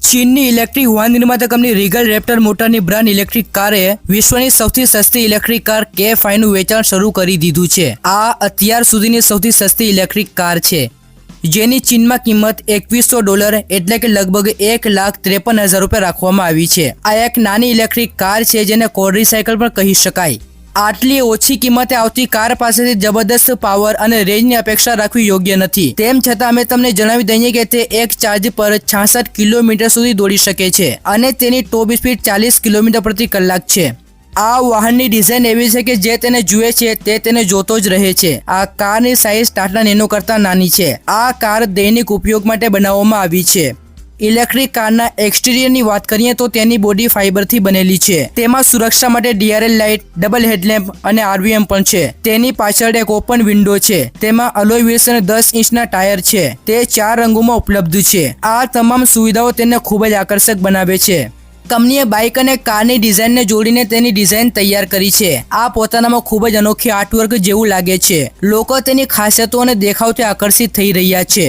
ચીનની ઇલેક્ટ્રિક વાહન નિર્માતા કંપની રીગલ રેપ્ટર મોટરની બ્રાન્ડ ઇલેક્ટ્રિક કારે વિશ્વની સૌથી સસ્તી ઇલેક્ટ્રિક કાર K5 નું વેચાણ શરૂ કરી દીધું છે। આ અત્યાર સુધીની સૌથી સસ્તી ઇલેક્ટ્રિક કાર છે, જેની ચીનમાં કિંમત $2100 એટલે કે લગભગ 1,53,000 રૂપિયા રાખવામાં આવી છે। આ એક નાની ઇલેક્ટ્રિક કાર છે જેને ક્વોડ્રીસાયકલ પણ કહી શકાય। આટલી ઓછી કિંમતે આવતી કાર પાસેથી જબરદસ્ત પાવર અને રેન્જની અપેક્ષા રાખવી યોગ્ય નથી। તેમ છતાં અમે તમને જણાવી દઈએ કે તે એક ચાર્જ પર 66 કિલોમીટર સુધી દોડી શકે છે અને તેની ટોપ સ્પીડ 40 કિલોમીટર પ્રતિ કલાક છે। આ વાહનની ડિઝાઇન એવી છે કે જે તેને જુએ છે તે તેને જોતો જ રહે છે। આ કારની સાઇઝ ટાટા નેનો કરતાં નાની છે। આ કાર દૈનિક ઉપયોગ માટે બનાવવામાં આવી છે। ઇલેક્ટ્રિક કારના એક્સટીરિયરની વાત કરીએ તો તેની બોડી ફાઇબરથી બનેલી છે। તેમાં સુરક્ષા માટે DRL લાઇટ, ડબલ હેડલેમ્પ અને RVM પણ છે। તેની પાછળ એક ઓપન વિન્ડો છે। તેમાં અલોય વ્હીલ્સ અને 10 ઇંચના ટાયર છે। તે 4 રંગોમાં ઉપલબ્ધ છે। આ તમામ સુવિધાઓ તેને ખૂબ જ આકર્ષક બનાવે છે। કંપનીએ બાઇક અને કારની ડિઝાઇનને જોડીને તેની ડિઝાઇન તૈયાર કરી છે। આ પોતાનામાં ખૂબ જ અનોખી આર્ટવર્ક જેવું લાગે છે। લોકો તેની ખાસિયતો અને દેખાવથી આકર્ષિત થઈ રહ્યા છે।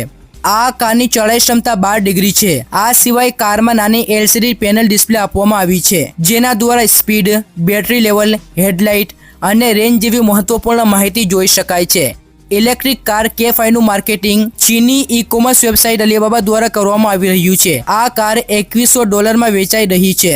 આ કારની ચડાઈ ક્ષમતા 12 ડિગ્રી છે। આ સિવાય કારમાં નાની LCD પેનલ ડિસ્પ્લે આપવામાં આવી છે, જેના દ્વારા સ્પીડ, બેટરી લેવલ, હેડલાઇટ અને રેન્જ જેવી મહત્વપૂર્ણ માહિતી જોઈ શકાય છે। ઇલેક્ટ્રિક કાર K5 નું માર્કેટિંગ ચીની ઈ-કોમર્સ વેબસાઇટ અલીબાબા દ્વારા કરવામાં આવી રહ્યું છે। આ કાર $2100 માં વેચાઈ રહી છે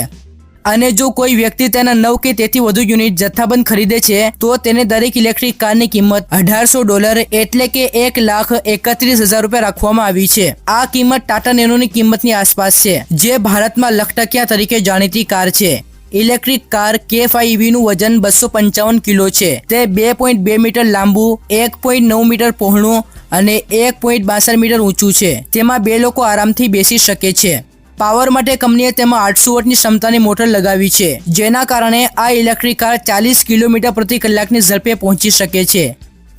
અને જો કોઈ વ્યક્તિ તેના 9 કે તેથી વધુ યુનિટ જથ્થાબંધ ખરીદે છે તો તેને દરેક ઇલેક્ટ્રિક કારની કિંમત $1800 એટલે કે 1,31,000 રૂપિયા રાખવામાં આવી છે। આ કિંમત ટાટા નેનોની કિંમતની આસપાસ છે, જે ભારતમાં લખટકિયા તરીકે જાણીતી કાર છે। ઇલેક્ટ્રિક કાર K5 EV નું વજન 255 કિલો છે। તે 2.2 મીટર લાંબુ, 1.9 મીટર પહોળું અને 1.62 મીટર ઊંચું છે। તેમાં 2 લોકો આરામથી બેસી શકે છે। પાવર માટે કંપનીએ તેમાં 800 વોટની ક્ષમતાની મોટર લગાવી છે, જેના કારણે આ ઇલેક્ટ્રિક કાર 40 કિલોમીટર પ્રતિ કલાકની ઝડપે પહોંચી શકે છે।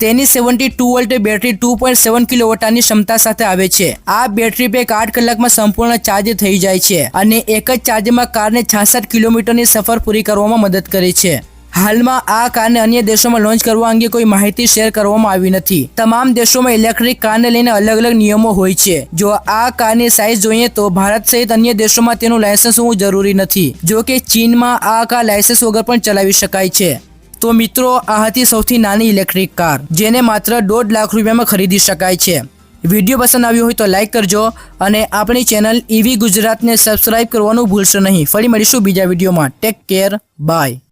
તેની 72 વોલ્ટ બેટરી 2.7 કિલોવોટની ક્ષમતા સાથે આવે છે। આ બેટરી પેક 8 કલાકમાં સંપૂર્ણ ચાર્જ થઈ જાય છે અને એક જ ચાર્જમાં કારને 66 કિલોમીટરની સફર પૂરી કરવામાં મદદ કરે છે। હાલમાં આ કારને અન્ય દેશોમાં લોન્ચ કરવા અંગે કોઈ માહિતી શેર કરવામાં આવી નથી। તમામ દેશોમાં ઇલેક્ટ્રિક કારને લઈને અલગ અલગ નિયમો હોય છે। જો આ કારની સાઇઝ જોઈએ તો ભારત સહિત અન્ય દેશોમાં તેનું લાયસન્સ હોવું જરૂરી નથી। જો કે ચીનમાં આ કાર લાયસન્સ વગર પણ ચલાવી શકાય છે। તો મિત્રો, આ હતી સૌથી નાની ઇલેક્ટ્રિક કાર, જેને માત્ર 1.5 લાખ રૂપિયામાં ખરીદી શકાય છે। વિડીયો પસંદ આવ્યો હોય તો લાઇક કરજો અને આપણી ચેનલ EV ગુજરાતને સબસ્ક્રાઇબ કરવાનું ભૂલશો નહીં। ફરી મળીશું બીજા વિડીયોમાં। Take care, by.